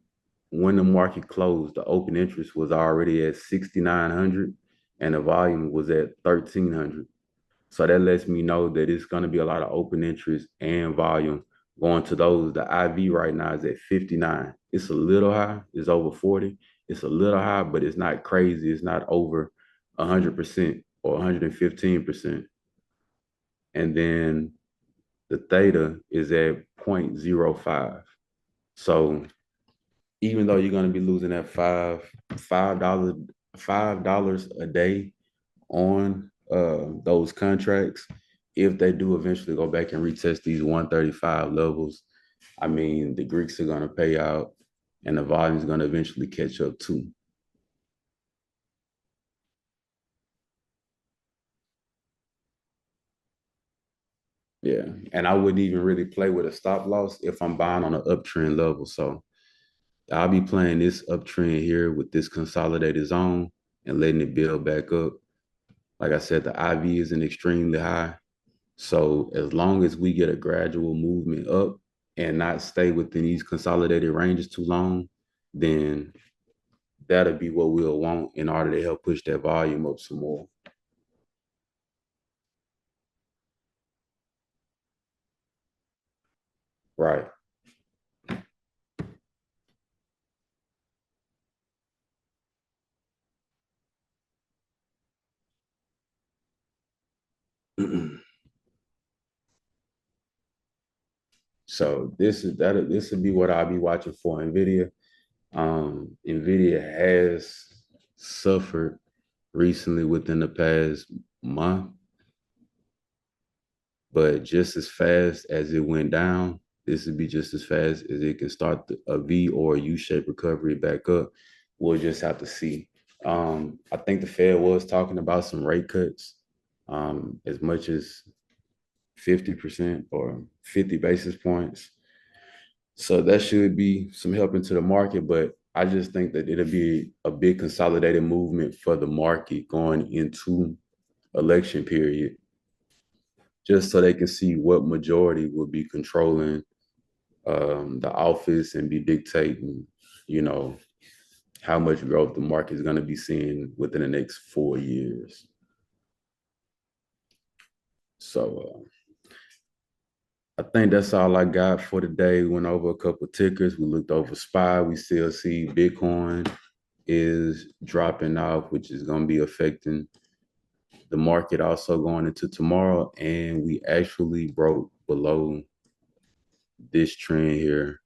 when the market closed, the open interest was already at 6,900 and the volume was at 1,300. So that lets me know that it's going to be a lot of open interest and volume Going to those, the IV right now is at 59. It's a little high. It's over 40. It's a little high, but it's not crazy. It's not over 100% or 115%. And then the theta is at 0.05. So even though you're going to be losing that $5 $5 a day on those contracts, if they do eventually go back and retest these 135 levels, I mean, the Greeks are going to pay out and the volume is going to eventually catch up too. Yeah. And I wouldn't even really play with a stop loss if I'm buying on an uptrend level. So I'll be playing this uptrend here with this consolidated zone and letting it build back up. Like I said, the IV isn't extremely high. So as long as we get a gradual movement up and not stay within these consolidated ranges too long, then that'll be what we'll want in order to help push that volume up some more. Right. So this would be what I'll be watching for NVIDIA. NVIDIA has suffered recently within the past month, but just as fast as it went down, this would be just as fast as it can start a V or a U-shaped recovery back up. We'll just have to see. I think the Fed was talking about some rate cuts, as much as 50% or 50 basis points. So that should be some help into the market, but I just think that it'll be a big consolidated movement for the market going into election period, just so they can see what majority will be controlling the office and be dictating, you know, how much growth the market is going to be seeing within the next 4 years. So I think that's all I got for today. We went over a couple of tickers. We looked over SPY. We still see Bitcoin is dropping off, which is going to be affecting the market also going into tomorrow. And we actually broke below this trend here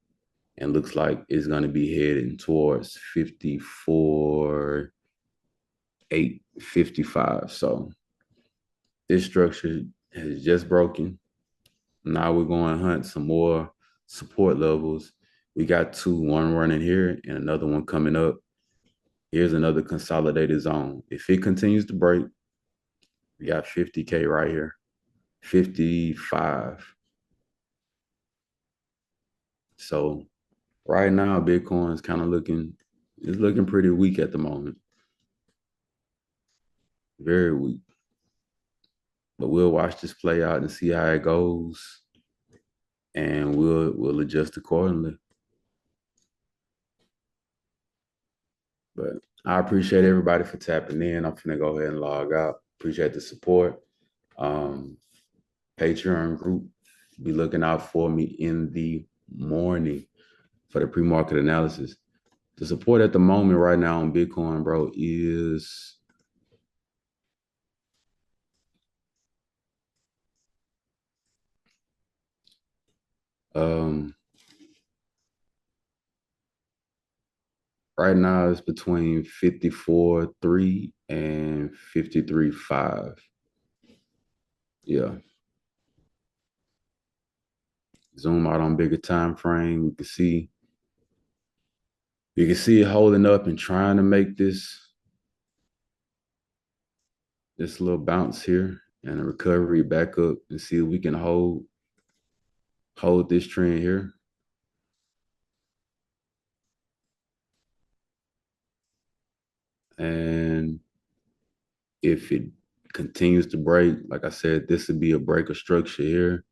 and looks like it's going to be heading towards 54, 855. So this structure has just broken. Now we're going to hunt some more support levels. We got two, one running here and another one coming up. Here's another consolidated zone. If it continues to break, we got 50K right here, 55. So right now, Bitcoin is kind of it's looking pretty weak at the moment. Very weak. But we'll watch this play out and see how it goes. And we'll adjust accordingly. But I appreciate everybody for tapping in. I'm gonna go ahead and log out. Appreciate the support. Patreon group, be looking out for me in the morning for the pre-market analysis. The support at the moment right now on Bitcoin, bro, is right now it's between 54.3 and 53.5. Yeah. Zoom out on bigger time frame. You can see it holding up and trying to make this little bounce here and a recovery back up and see if we can hold this trend here. And if it continues to break, like I said, this would be a break of structure here.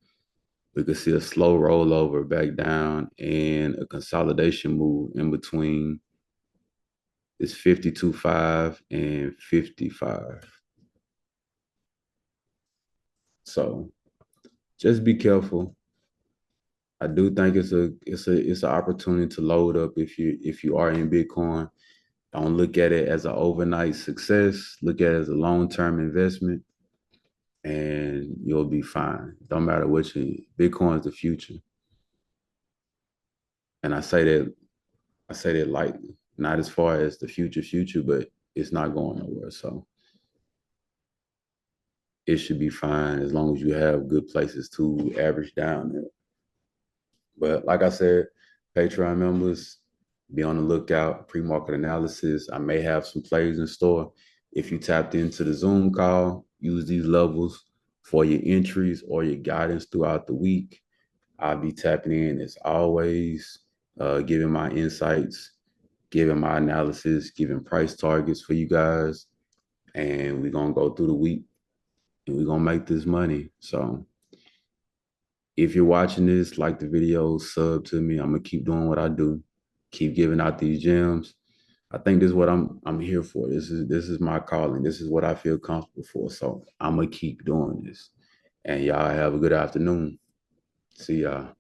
We could see a slow rollover back down and a consolidation move in between this 52.5 and 55. So just be careful. I do think it's an opportunity to load up if you are in Bitcoin. Don't look at it as an overnight success. Look at it as a long-term investment, and you'll be fine. Don't matter what you. Bitcoin is the future, and I say that lightly, not as far as the future, but it's not going nowhere. So it should be fine as long as you have good places to average down there. But like I said, Patreon members, be on the lookout, pre-market analysis. I may have some plays in store. If you tapped into the Zoom call, use these levels for your entries or your guidance throughout the week. I'll be tapping in as always, giving my insights, giving my analysis, giving price targets for you guys. And we're going to go through the week and we're going to make this money. So if you're watching this, like the video, sub to me. I'm gonna keep doing what I do, keep giving out these gems. I think this is what I'm here for. This is my calling. This is what I feel comfortable for. So I'm gonna keep doing this. And y'all have a good afternoon. See y'all.